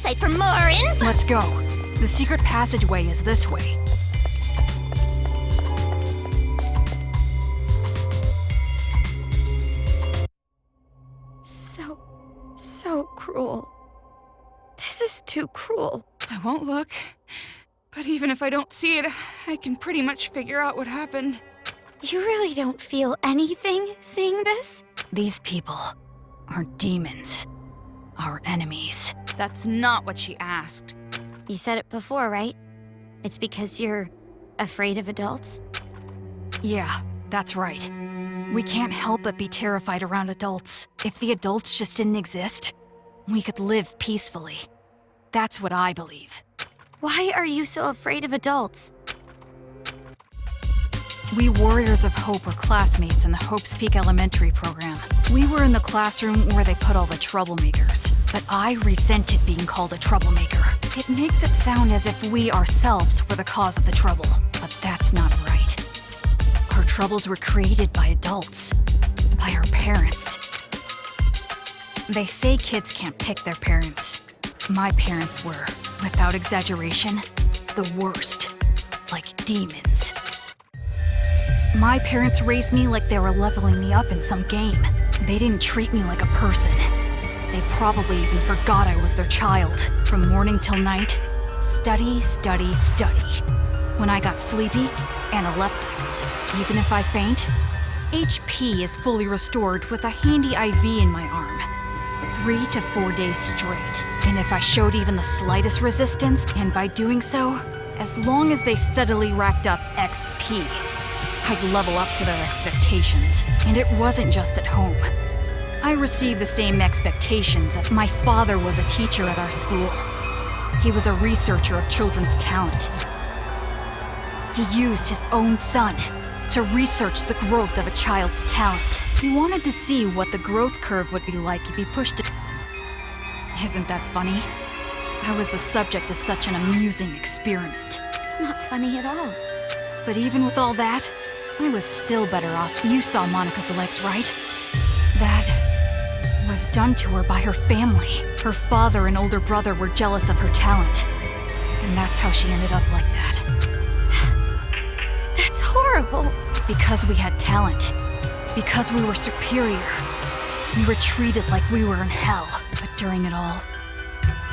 website for more info. Let's go. The secret passageway is this way. So cruel. This is too cruel. I won't look. But even if I don't see it, I can pretty much figure out what happened. You really don't feel anything seeing this? These people are demons. Our enemies. That's not what she asked. You said it before, right? It's because you're afraid of adults? Yeah, that's right. We can't help but be terrified around adults. If the adults just didn't exist, we could live peacefully. That's what I believe. Why are you so afraid of adults? We Warriors of Hope were classmates in the Hope's Peak Elementary program. We were in the classroom where they put all the troublemakers, but I resented being called a troublemaker. It makes it sound as if we ourselves were the cause of the trouble, but that's not right. Our troubles were created by adults, by our parents. They say kids can't pick their parents. My parents were, without exaggeration, the worst, like demons. My parents raised me like they were leveling me up in some game. They didn't treat me like a person. They probably even forgot I was their child. From morning till night, study, study, study. When I got sleepy, analeptics. Even if I faint, HP is fully restored with a handy IV in my arm. 3 to 4 days straight. And if I showed even the slightest resistance, and by doing so, as long as they steadily racked up XP, I'd level up to their expectations. And it wasn't just at home. I received the same expectations as my father was a teacher at our school. He was a researcher of children's talent. He used his own son to research the growth of a child's talent. He wanted to see what the growth curve would be like if he pushed it. Isn't that funny? I was the subject of such an amusing experiment. It's not funny at all. But even with all that, I was still better off. You saw Monica's legs, right? That was done to her by her family. Her father and older brother were jealous of her talent. And that's how she ended up like that. That's horrible. Because we had talent. Because we were superior. We were treated like we were in hell. But during it all,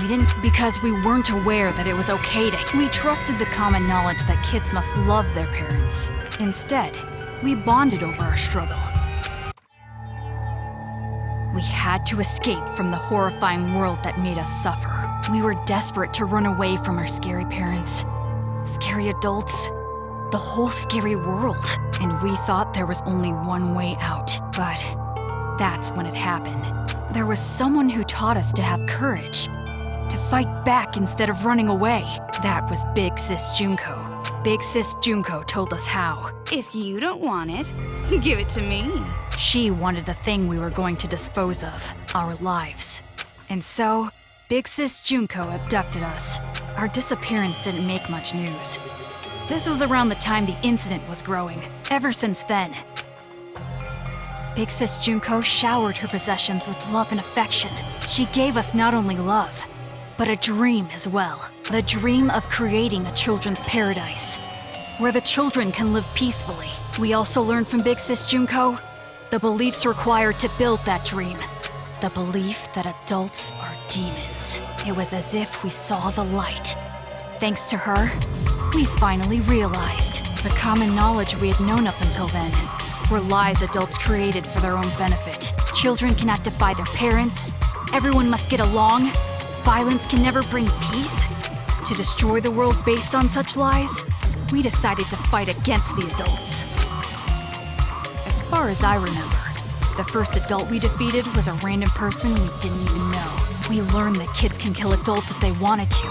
we didn't, because we weren't aware that it was okay to. We trusted the common knowledge that kids must love their parents. Instead, we bonded over our struggle. We had to escape from the horrifying world that made us suffer. We were desperate to run away from our scary parents, scary adults, the whole scary world. And we thought there was only one way out. But that's when it happened. There was someone who taught us to have courage, to fight back instead of running away. That was Big Sis Junko. Big Sis Junko told us how. If you don't want it, give it to me. She wanted the thing we were going to dispose of, our lives. And so, Big Sis Junko abducted us. Our disappearance didn't make much news. This was around the time the incident was growing. Ever since then, Big Sis Junko showered her possessions with love and affection. She gave us not only love, but a dream as well. The dream of creating a children's paradise, where the children can live peacefully. We also learned from Big Sis Junko the beliefs required to build that dream. The belief that adults are demons. It was as if we saw the light. Thanks to her, we finally realized the common knowledge we had known up until then were lies adults created for their own benefit. Children cannot defy their parents. Everyone must get along. Violence can never bring peace. To destroy the world based on such lies, we decided to fight against the adults. As far as I remember, the first adult we defeated was a random person we didn't even know. We learned that kids can kill adults if they wanted to,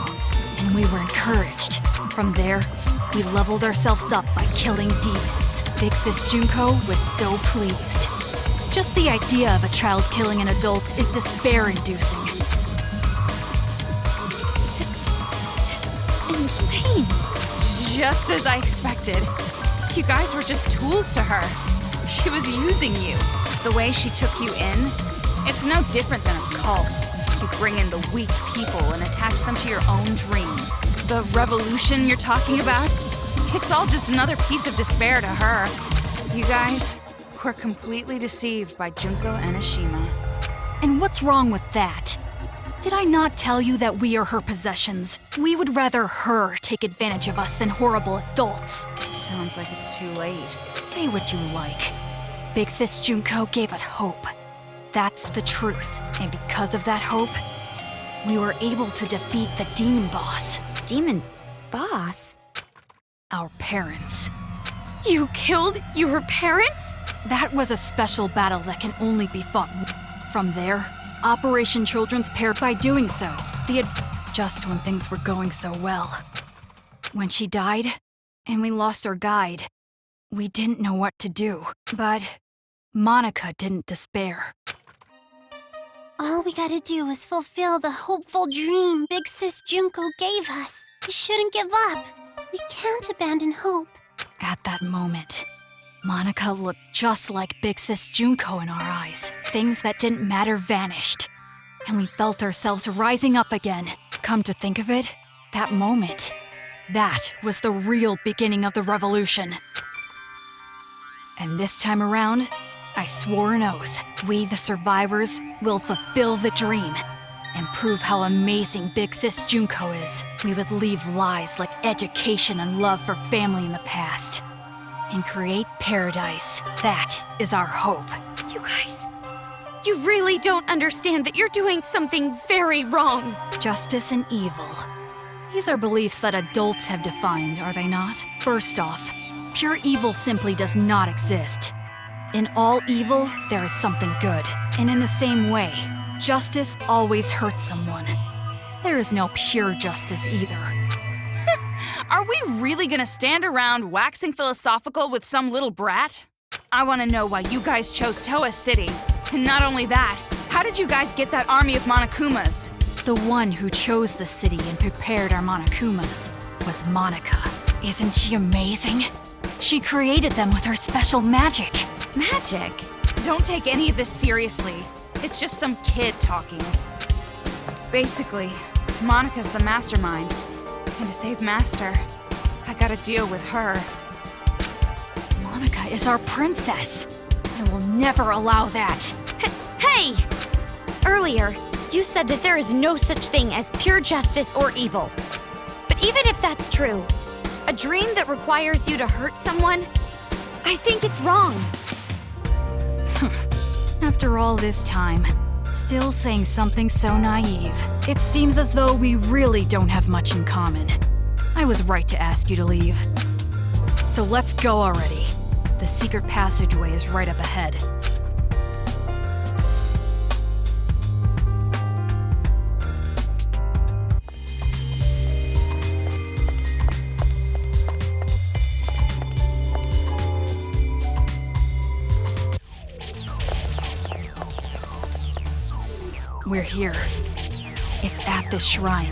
and we were encouraged. From there, we leveled ourselves up by killing demons. Big Sis Junko was so pleased. Just the idea of a child killing an adult is despair-inducing. It's just insane. Just as I expected. You guys were just tools to her. She was using you. The way she took you in, it's no different than a cult. You bring in the weak people and attach them to your own dream. The revolution you're talking about? It's all just another piece of despair to her. You guys were completely deceived by Junko and Ashima. And what's wrong with that? Did I not tell you that we are her possessions? We would rather her take advantage of us than horrible adults. Sounds like it's too late. Say what you like. Big Sis Junko gave us hope. That's the truth. And because of that hope, we were able to defeat the demon boss. Demon boss? Our parents. You killed your parents? That was a special battle that can only be fought. From there, Operation Children's paired by doing so. Just when things were going so well. When she died, and we lost our guide, we didn't know what to do. But Monica didn't despair. All we gotta do is fulfill the hopeful dream Big Sis Junko gave us. We shouldn't give up. We can't abandon hope. At that moment, Monica looked just like Big Sis Junko in our eyes. Things that didn't matter vanished, and we felt ourselves rising up again. Come to think of it, that moment, that was the real beginning of the revolution. And this time around, I swore an oath. We, the survivors, will fulfill the dream and prove how amazing Big Sis Junko is. We would leave lies like education and love for family in the past and create paradise. That is our hope. You guys, you really don't understand that you're doing something very wrong. Justice and evil. These are beliefs that adults have defined, are they not? First off, pure evil simply does not exist. In all evil, there is something good. And in the same way, justice always hurts someone. There is no pure justice either. Are we really gonna stand around waxing philosophical with some little brat? I wanna know why you guys chose Toa City. And not only that, how did you guys get that army of Monokumas? The one who chose the city and prepared our Monokumas was Monica. Isn't she amazing? She created them with her special magic. Magic? Don't take any of this seriously. It's just some kid talking. Basically, Monica's the mastermind. And to save Master, I gotta deal with her. Monica is our princess. I will never allow that. Hey! Earlier, you said that there is no such thing as pure justice or evil. But even if that's true, a dream that requires you to hurt someone, I think it's wrong. After all this time, still saying something so naive. It seems as though we really don't have much in common. I was right to ask you to leave. So let's go already. The secret passageway is right up ahead. We're here. It's at this shrine.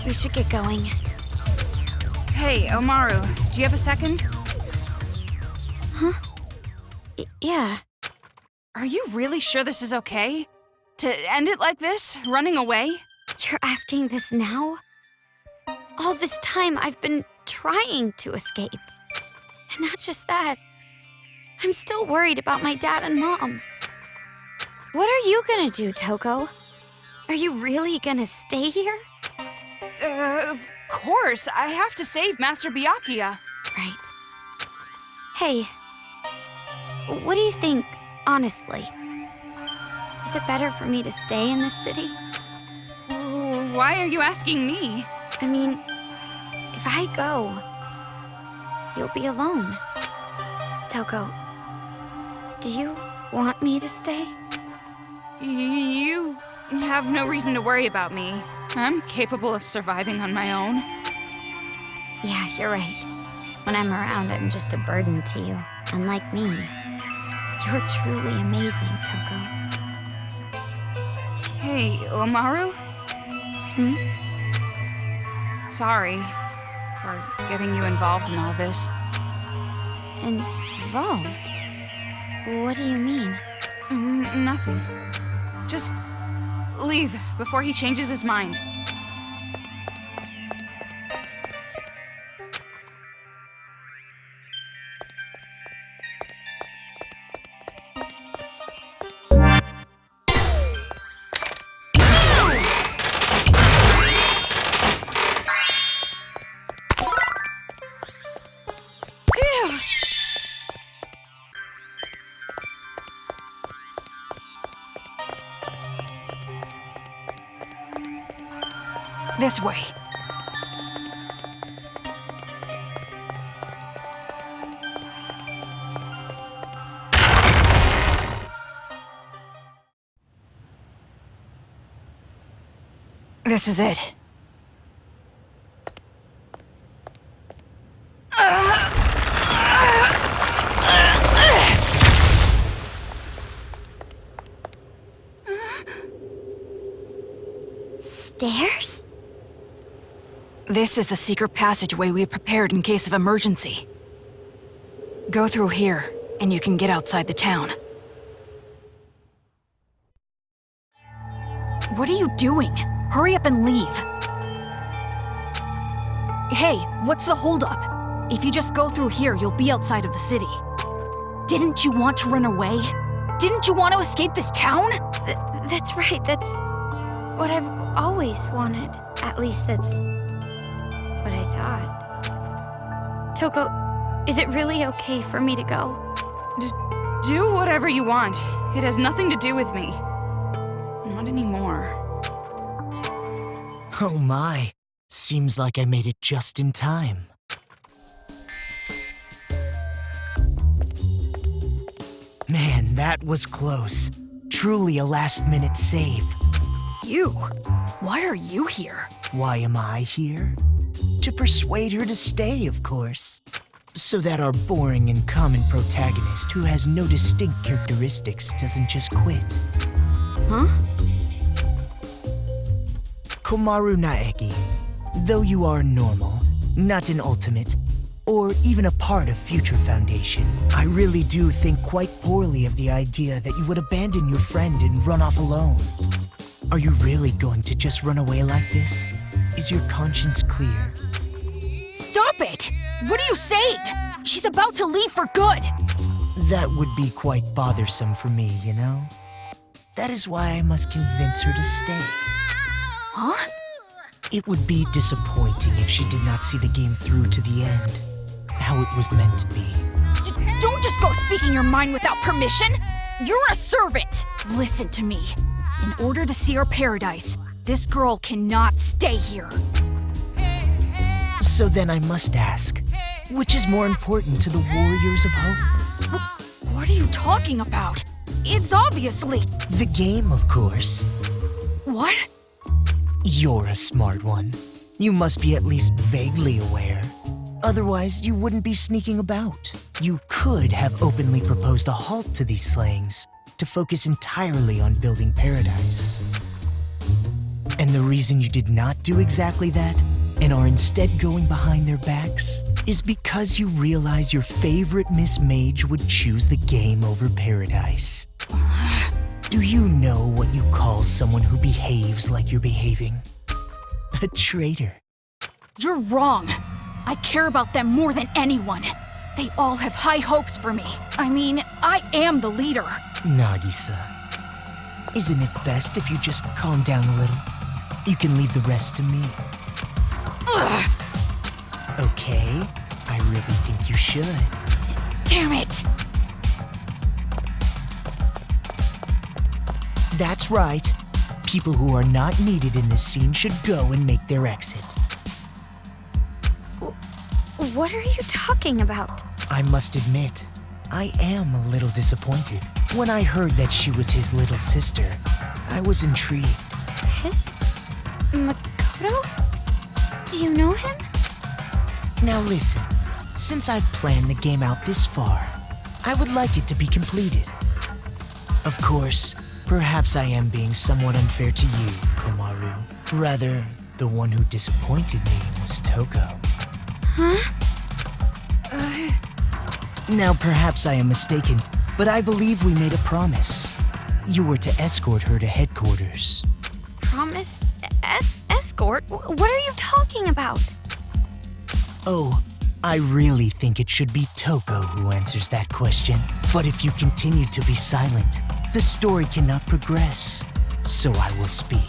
We should get going. Hey, Omaru, do you have a second? Huh? Yeah. Are you really sure this is okay? To end it like this, running away? You're asking this now? All this time I've been trying to escape. And not just that. I'm still worried about my dad and mom. What are you gonna do, Toko? Are you really gonna stay here? Of course. I have to save Master Byakuya. Right. Hey, what do you think, honestly? Is it better for me to stay in this city? Why are you asking me? I mean, if I go, you'll be alone. Toko, do you want me to stay? You have no reason to worry about me. I'm capable of surviving on my own. Yeah, you're right. When I'm around, I'm just a burden to you. Unlike me, you're truly amazing, Toko. Hey, Omaru? Hmm? Sorry for getting you involved in all this. Involved? What do you mean? Nothing. Just leave before he changes his mind. This way. This is it. Stairs? This is the secret passageway we prepared in case of emergency. Go through here, and you can get outside the town. What are you doing? Hurry up and leave. Hey, what's the holdup? If you just go through here, you'll be outside of the city. Didn't you want to run away? Didn't you want to escape this town? That's right, that's what I've always wanted. At least that's what I thought. Toko, is it really okay for me to go? Do whatever you want. It has nothing to do with me. Not anymore. Oh my. Seems like I made it just in time. Man, that was close. Truly a last-minute save. You? Why are you here? Why am I here? To persuade her to stay, of course. So that our boring and common protagonist who has no distinct characteristics doesn't just quit. Huh? Komaru Naegi, though you are normal, not an ultimate, or even a part of Future Foundation, I really do think quite poorly of the idea that you would abandon your friend and run off alone. Are you really going to just run away like this? Is your conscience clear? Stop it! What are you saying? She's about to leave for good! That would be quite bothersome for me, you know? That is why I must convince her to stay. Huh? It would be disappointing if she did not see the game through to the end, how it was meant to be. Don't just go speaking your mind without permission! You're a servant! Listen to me. In order to see our paradise, this girl cannot stay here. So then I must ask, which is more important to the Warriors of Hope? What are you talking about? It's obviously... The game, of course. What? You're a smart one. You must be at least vaguely aware. Otherwise, you wouldn't be sneaking about. You could have openly proposed a halt to these slayings to focus entirely on building paradise. And the reason you did not do exactly that, and are instead going behind their backs, is because you realize your favorite Miss Mage would choose the game over paradise. Do you know what you call someone who behaves like you're behaving? A traitor. You're wrong. I care about them more than anyone. They all have high hopes for me. I mean, I am the leader. Nagisa, isn't it best if you just calm down a little? You can leave the rest to me. Ugh. Okay, I really think you should. Damn it! That's right. People who are not needed in this scene should go and make their exit. What are you talking about? I must admit, I am a little disappointed. When I heard that she was his little sister, I was intrigued. His? Makoto? Do you know him? Now listen, since I've planned the game out this far, I would like it to be completed. Of course, perhaps I am being somewhat unfair to you, Komaru. Rather, the one who disappointed me was Toko. Huh? Now perhaps I am mistaken, but I believe we made a promise. You were to escort her to headquarters. Promise? Escort? What are you talking about? Oh, I really think it should be Toko who answers that question. But if you continue to be silent, the story cannot progress. So I will speak.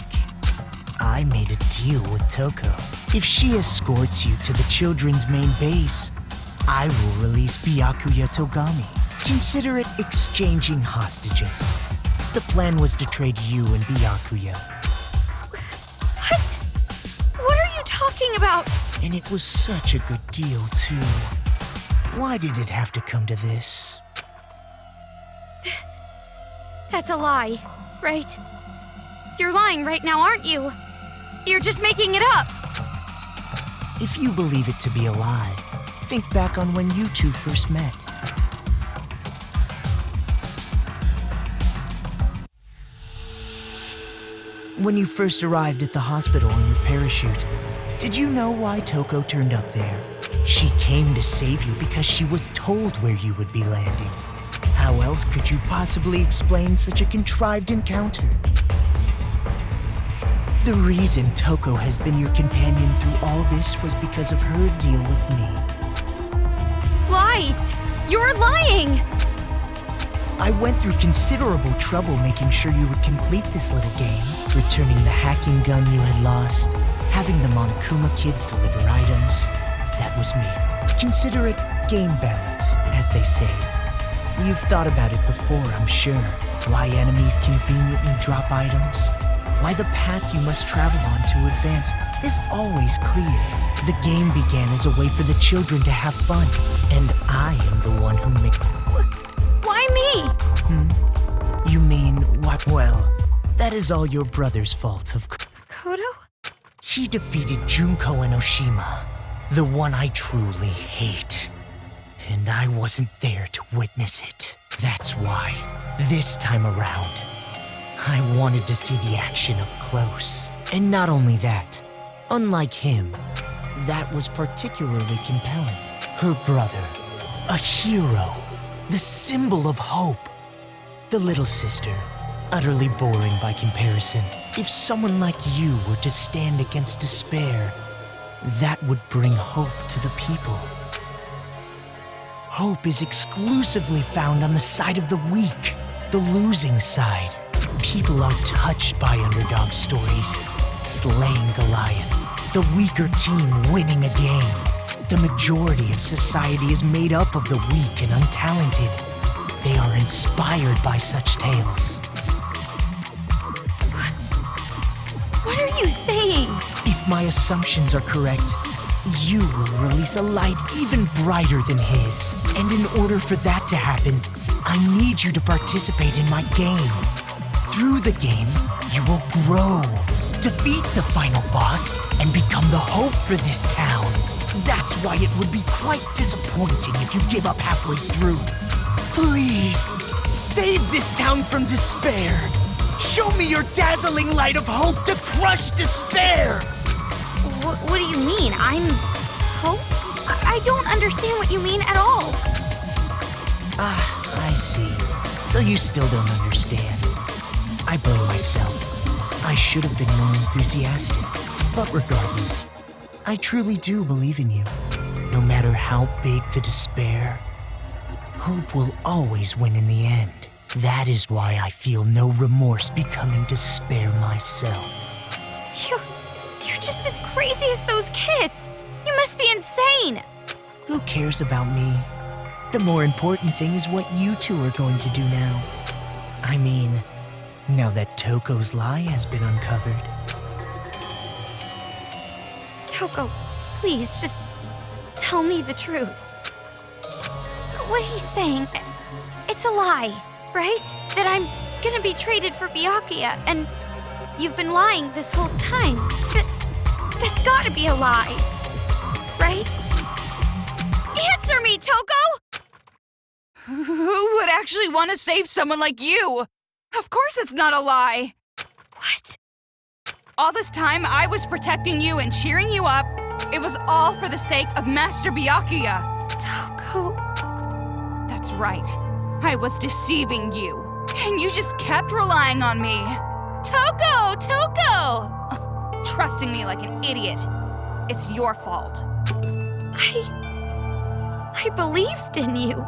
I made a deal with Toko. If she escorts you to the children's main base, I will release Byakuya Togami. Consider it exchanging hostages. The plan was to trade you and Byakuya. What are you talking about? And it was such a good deal, too. Why did it have to come to this? That's a lie, right? You're lying right now, aren't you? You're just making it up. If you believe it to be a lie, think back on when you two first met. When you first arrived at the hospital in your parachute, did you know why Toko turned up there? She came to save you because she was told where you would be landing. How else could you possibly explain such a contrived encounter? The reason Toko has been your companion through all this was because of her deal with me. Lies! You're lying! I went through considerable trouble making sure you would complete this little game, returning the hacking gun you had lost, having the Monokuma kids deliver items. That was me. Consider it game balance, as they say. You've thought about it before, I'm sure. Why enemies conveniently drop items. Why the path you must travel on to advance is always clear. The game began as a way for the children to have fun, and I am the one who made... Why me? You mean, what? Well, that is all your brother's fault, of course. Makoto? He defeated Junko and Oshima, the one I truly hate. And I wasn't there to witness it. That's why, this time around, I wanted to see the action up close. And not only that, unlike him, that was particularly compelling. Her brother, a hero, the symbol of hope. The little sister, utterly boring by comparison. If someone like you were to stand against despair, that would bring hope to the people. Hope is exclusively found on the side of the weak, the losing side. People are touched by underdog stories, slaying Goliath, the weaker team winning a game. The majority of society is made up of the weak and untalented. They are inspired by such tales. What are you saying? If my assumptions are correct, you will release a light even brighter than his. And in order for that to happen, I need you to participate in my game. Through the game, you will grow, defeat the final boss, and become the hope for this town. That's why it would be quite disappointing if you give up halfway through. Please, save this town from despair. Show me your dazzling light of hope to crush despair. What do you mean? I'm hope? I don't understand what you mean at all. Ah, I see. So you still don't understand. I blame myself. I should have been more enthusiastic. But regardless, I truly do believe in you. No matter how big the despair, hope will always win in the end. That is why I feel no remorse becoming despair myself. You're just as crazy as those kids. You must be insane. Who cares about me? The more important thing is what you two are going to do now. I mean, now that Toko's lie has been uncovered. Toko, please, just tell me the truth. What he's saying, it's a lie, right? That I'm gonna be traded for Byakuya, and you've been lying this whole time. That's gotta be a lie, right? Answer me, Toko! Who would actually want to save someone like you? Of course it's not a lie. What? All this time I was protecting you and cheering you up. It was all for the sake of Master Byakuya. Toko... That's right. I was deceiving you. And you just kept relying on me. Toko! Toko! Trusting me like an idiot. It's your fault. I believed in you.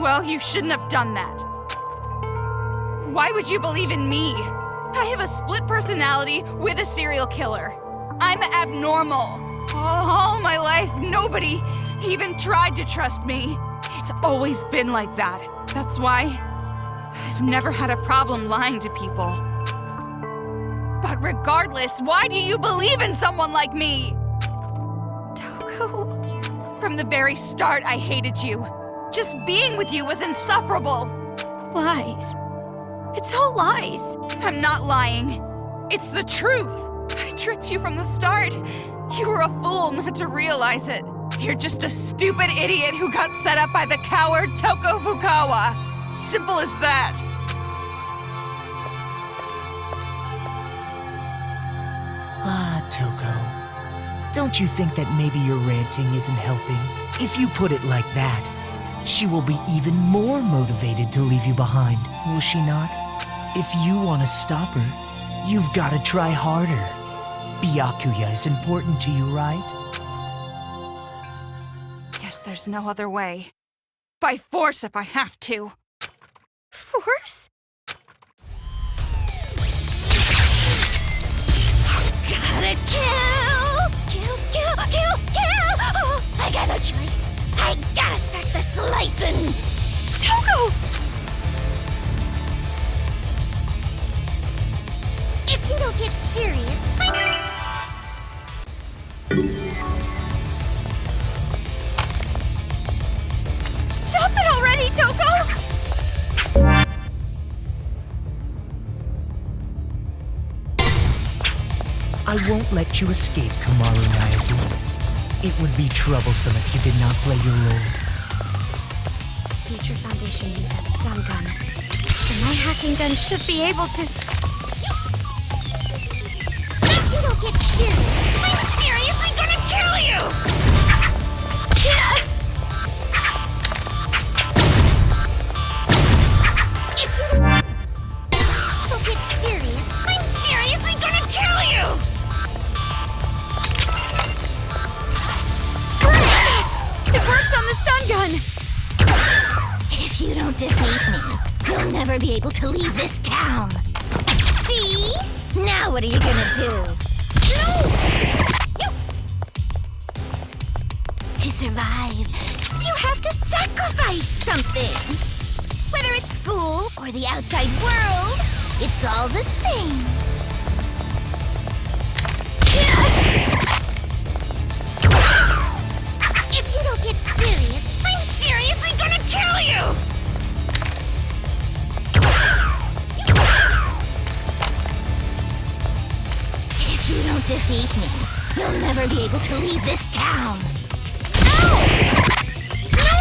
Well, you shouldn't have done that. Why would you believe in me? I have a split personality with a serial killer. I'm abnormal. All my life, nobody even tried to trust me. It's always been like that. That's why I've never had a problem lying to people. But regardless, why do you believe in someone like me? Toko. From the very start, I hated you. Just being with you was insufferable. Lies. It's all lies. I'm not lying. It's the truth. I tricked you from the start. You were a fool not to realize it. You're just a stupid idiot who got set up by the coward Toko Fukawa. Simple as that. Ah, Toko. Don't you think that maybe your ranting isn't helping? If you put it like that, she will be even more motivated to leave you behind, will she not? If you want to stop her, you've got to try harder. Byakuya is important to you, right? Guess there's no other way. By force if I have to. Force? Gotta kill! Kill, kill, kill, kill! Oh, I got no choice. I gotta start the slicing! Toko! If you don't get serious, Stop it already, Toko! I won't let you escape, Kamaru Nayaki. It would be troublesome if you did not play your role. Future Foundation need that stun gun. And my hacking gun should be able to... if you don't get serious, I'm seriously gonna kill you! If you don't get serious, I'm seriously gonna kill you! It works on the stun gun! If you don't defeat me, you'll never be able to leave this town. See? Now what are you gonna do? No! To survive, you have to sacrifice something. Whether it's school or the outside world, it's all the same. If you don't get serious, I'm seriously gonna kill you! If you don't defeat me, you'll never be able to leave this town. Ow! No!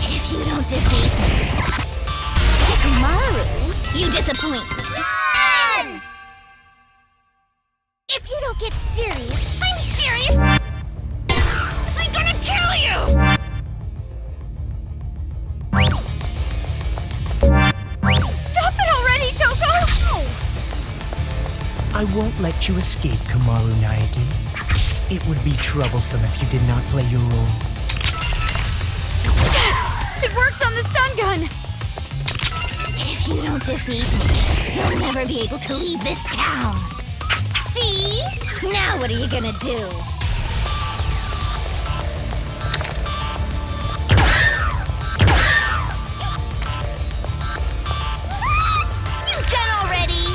If you don't defeat me, Hikamaru, you disappoint me. Run! If you don't get serious, I'm serious. I'm gonna kill you! Stop it already, Toko! I won't let you escape, Kamaru Nayaki. It would be troublesome if you did not play your role. Yes! It works on the stun gun! If you don't defeat me, you'll never be able to leave this town. See? Now what are you gonna do? You done already?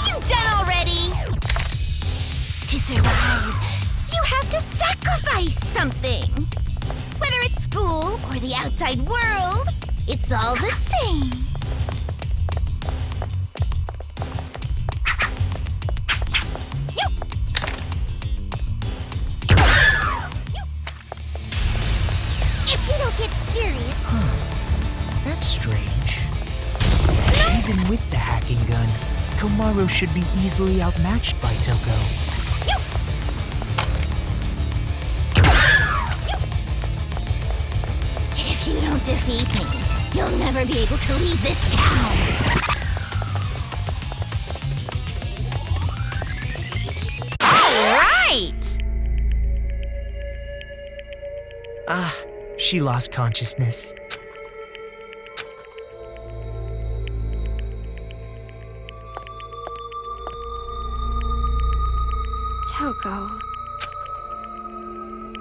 You done already? To survive, you have to sacrifice something. Whether it's school or the outside world, it's all the same. If you don't get serious, That's strange. Even with the hacking gun, Komaru should be easily outmatched by Toko. If you don't defeat me, you'll never be able to leave this town. All right! Ah, she lost consciousness. Toko.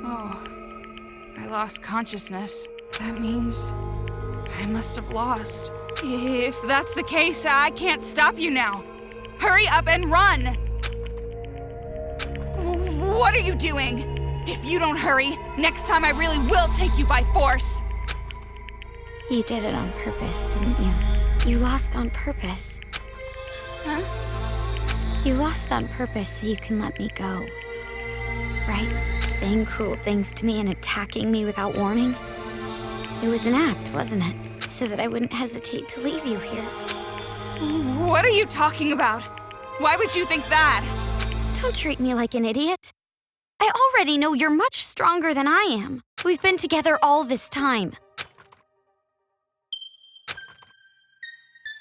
Oh, I lost consciousness. That means I must have lost. If that's the case, I can't stop you now. Hurry up and run! What are you doing? If you don't hurry, next time I really will take you by force. You did it on purpose, didn't you? You lost on purpose. Huh? You lost on purpose so you can let me go. Right? Saying cruel things to me and attacking me without warning? It was an act, wasn't it? So that I wouldn't hesitate to leave you here. What are you talking about? Why would you think that? Don't treat me like an idiot. I already know you're much stronger than I am. We've been together all this time.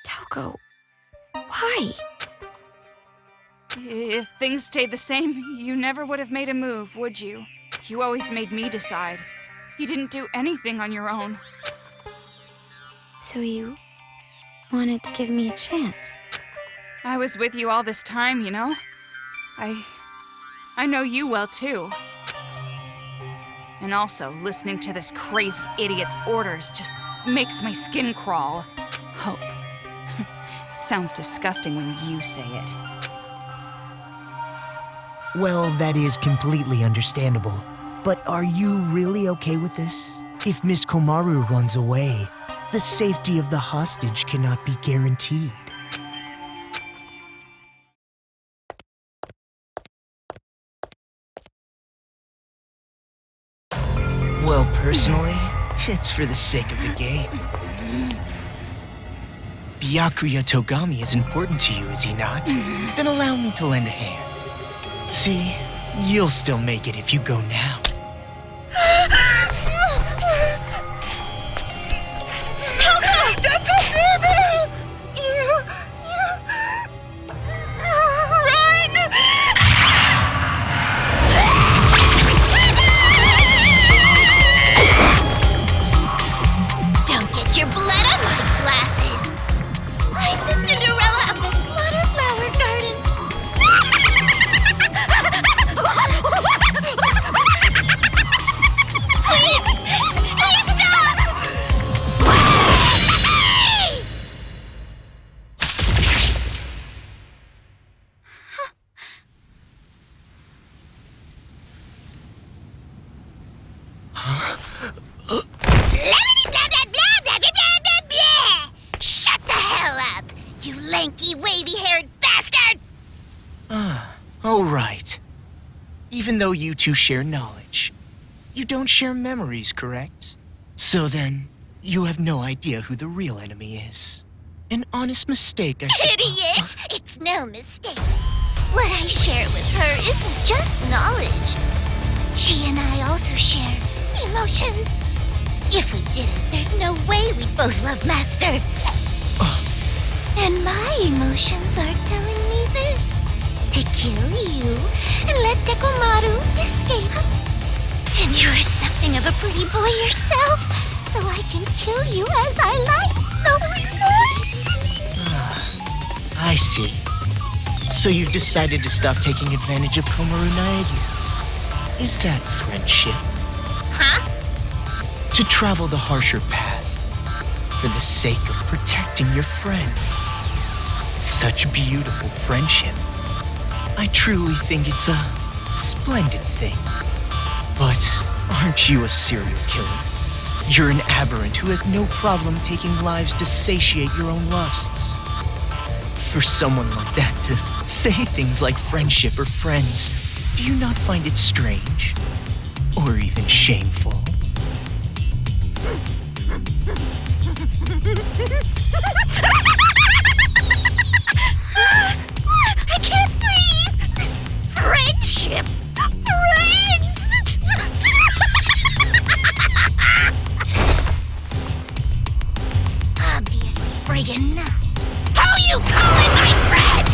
Toko, why? If things stayed the same, you never would have made a move, would you? You always made me decide. You didn't do anything on your own. So you wanted to give me a chance? I was with you all this time, you know? I know you well, too. And also, listening to this crazy idiot's orders just makes my skin crawl. Hope. It sounds disgusting when you say it. Well, that is completely understandable. But are you really okay with this? If Miss Komaru runs away, the safety of the hostage cannot be guaranteed. Well, personally, it's for the sake of the game. Byakuya Togami is important to you, is he not? Then allow me to lend a hand. See, you'll still make it if you go now. Toko! Don't go near me! Run! Don't get your blood on my glasses. I'm the Cinderella of the Slaughter Flower Garden. Please! Please stop! Shut the hell up, you lanky, wavy-haired bastard! All right. Even though you two share knowledge, you don't share memories, correct? So then, you have no idea who the real enemy is. An honest mistake, I suppose. Idiot! It's no mistake. What I share with her isn't just knowledge. She and I also share emotions. If we didn't, there's no way we'd both love Master. And my emotions are telling me this. To kill you and let Dekomaru escape. And you're something of a pretty boy yourself, so I can kill you as I like. No remorse. I see. So you've decided to stop taking advantage of Komaru Naegi. Is that friendship? Huh? To travel the harsher path for the sake of protecting your friend. Such beautiful friendship. I truly think it's a splendid thing. But aren't you a serial killer? You're an aberrant who has no problem taking lives to satiate your own lusts. For someone like that to say things like friendship or friends, do you not find it strange? Or even shameful? friggin' Who you calling my friend?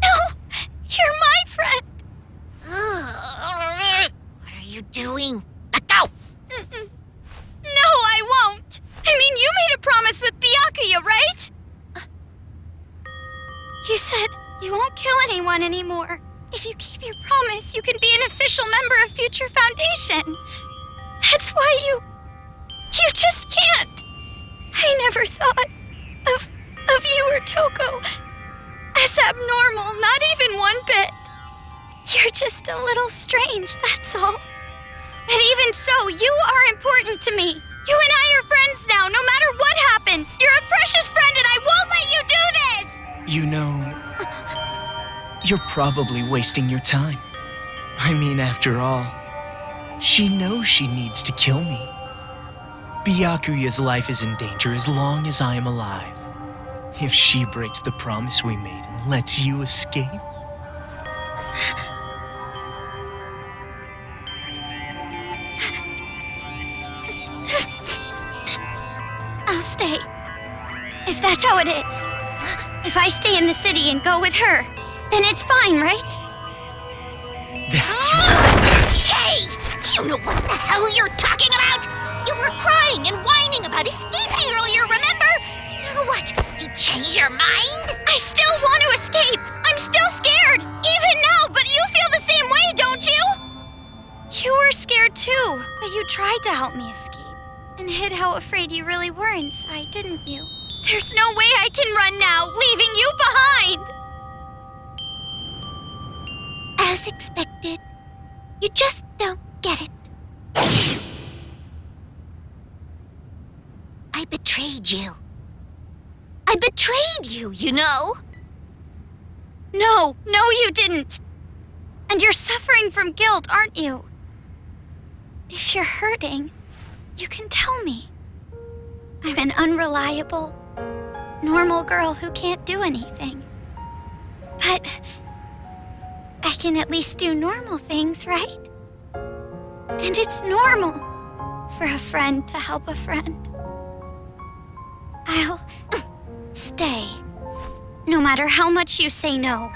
No! You're my friend! What are you doing? Let go! No, I won't! I mean, you made a promise with Byakuya, right? You said you won't kill anyone anymore. If you keep your promise, you can be an official member of Future Foundation. That's why you just can't. I never thought of you or Toko as abnormal, not even one bit. You're just a little strange, that's all. But even so, you are important to me. You and I are friends now, no matter what happens. You're a precious friend and I won't let you do this! You know, you're probably wasting your time. I mean, after all, she knows she needs to kill me. Byakuya's life is in danger as long as I am alive. If she breaks the promise we made and lets you escape... I'll stay. If that's how it is. If I stay in the city and go with her, then it's fine, right? That's right. Hey! You know what the hell you're talking about? You were crying and whining about escaping earlier, remember? Now what? You change your mind? I still want to escape! I'm still scared! Even now, but you feel the same way, don't you? You were scared too, but you tried to help me escape. And hid how afraid you really were inside, didn't you? There's no way I can run now, leaving you behind! As expected. You just don't get it. I betrayed you. I betrayed you, you know? No, you didn't. And you're suffering from guilt, aren't you? If you're hurting, you can tell me. I'm an unreliable, normal girl who can't do anything. But I can at least do normal things, right? And it's normal for a friend to help a friend. I'll stay. No matter how much you say no,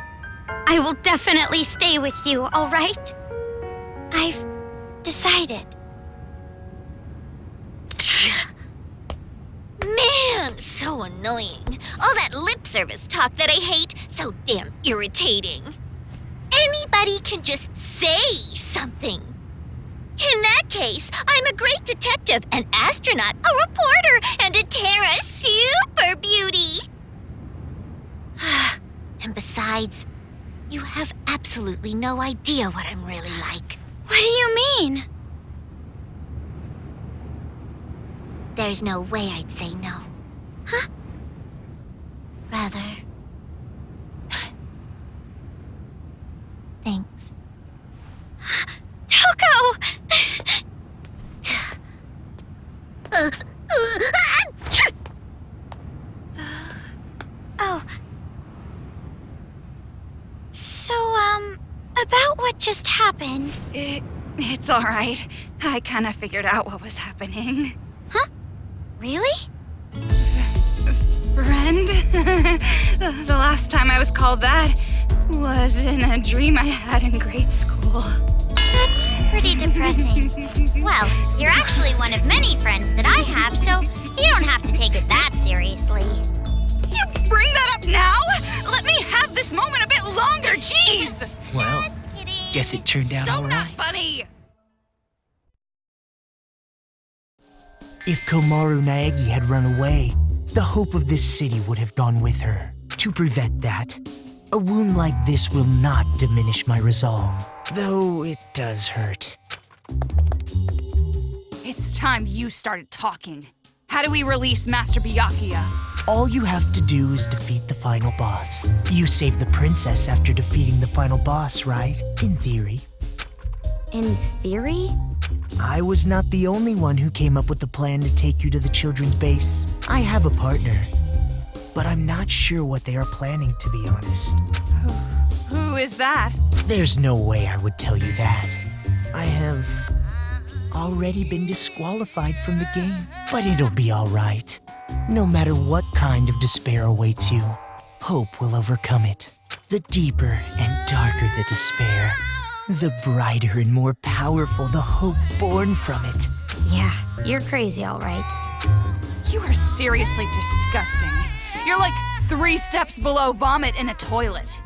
I will definitely stay with you, all right? I've decided. Man, so annoying. All that lip service talk that I hate, so damn irritating. Anybody can just say something. In that case, I'm a great detective, an astronaut, a reporter, and a Terra super beauty. And besides, you have absolutely no idea what I'm really like. What do you mean? There's no way I'd say no. Huh? Rather... Thanks. Toko! Oh. So, about what just happened. It's all right. I kind of figured out what was happening. Huh? Really? Friend? The last time I was called that was in a dream I had in grade school. That's pretty depressing. Well, you're actually one of many friends that I have, so you don't have to take it that seriously. You bring that up now? Let me have this moment a bit longer, jeez! Well, Just kidding. guess it turned out So all not right. funny! If Komaru Naegi had run away, the hope of this city would have gone with her. To prevent that, a wound like this will not diminish my resolve, though it does hurt. It's time you started talking. How do we release Master Byakuya? All you have to do is defeat the final boss. You saved the princess after defeating the final boss, right? In theory. In theory? I was not the only one who came up with the plan to take you to the children's base. I have a partner, but I'm not sure what they are planning, to be honest. Who is that? There's no way I would tell you that. I have already been disqualified from the game. But it'll be alright. No matter what kind of despair awaits you, hope will overcome it. The deeper and darker the despair, the brighter and more powerful the hope born from it. Yeah, you're crazy, all right. You are seriously disgusting. You're like 3 steps below vomit in a toilet.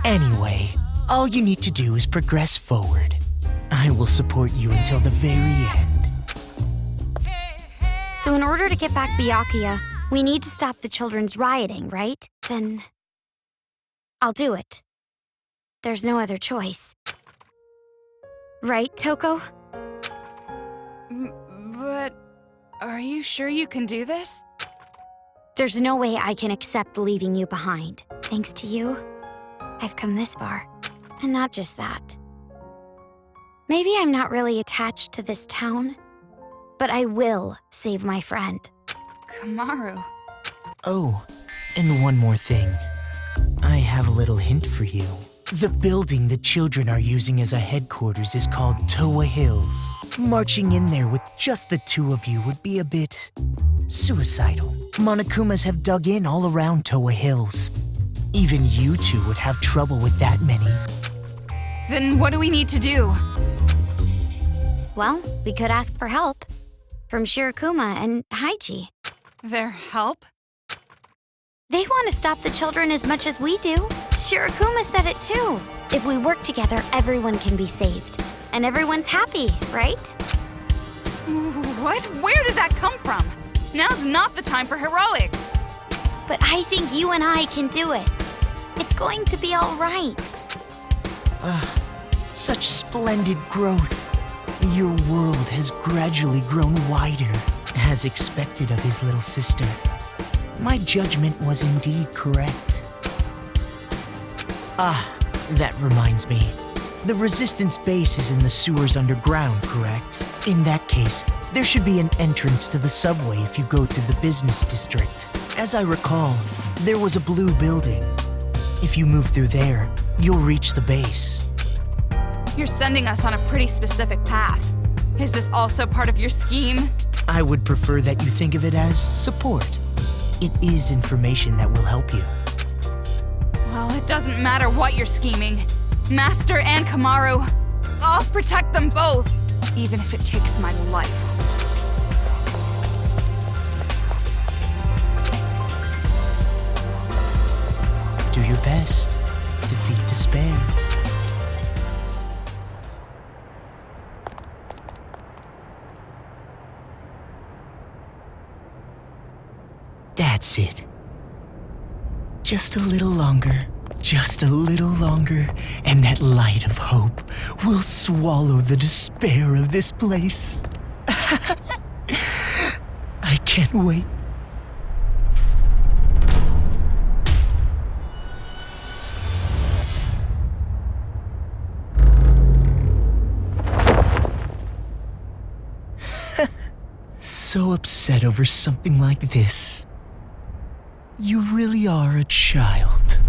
Anyway, all you need to do is progress forward. I will support you until the very end. So in order to get back Byakuya, we need to stop the children's rioting, right? Then I'll do it. There's no other choice. Right, Toko? But are you sure you can do this? There's no way I can accept leaving you behind. Thanks to you, I've come this far. And not just that. Maybe I'm not really attached to this town, but I will save my friend. Kamaru. Oh, and one more thing. I have a little hint for you. The building the children are using as a headquarters is called Towa Hills. Marching in there with just the 2 of you would be a bit suicidal. Monokumas have dug in all around Towa Hills. Even you 2 would have trouble with that many. Then what do we need to do? Well, we could ask for help from Shirokuma and Haichi. Their help? They want to stop the children as much as we do. Shirokuma said it too. If we work together, everyone can be saved. And everyone's happy, right? What? Where did that come from? Now's not the time for heroics. But I think you and I can do it. It's going to be all right. Such splendid growth. Your world has gradually grown wider, as expected of his little sister. My judgment was indeed correct. That reminds me. The Resistance base is in the sewers underground, correct? In that case, there should be an entrance to the subway if you go through the business district. As I recall, there was a blue building. If you move through there, you'll reach the base. You're sending us on a pretty specific path. Is this also part of your scheme? I would prefer that you think of it as support. It is information that will help you. Well, it doesn't matter what you're scheming. Master and Kamaru, I'll protect them both, even if it takes my life. Do your best. Defeat despair. That's it. Just a little longer, just a little longer, and that light of hope will swallow the despair of this place. I can't wait. So upset over something like this. You really are a child.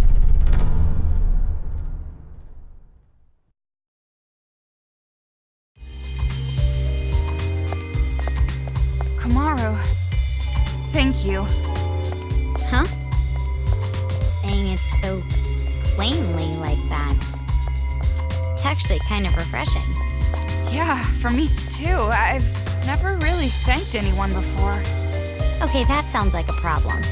Kamaru, thank you. Huh? Saying it so plainly like that. It's actually kind of refreshing. Yeah, for me too. I've never really thanked anyone before. Okay, that sounds like a problem.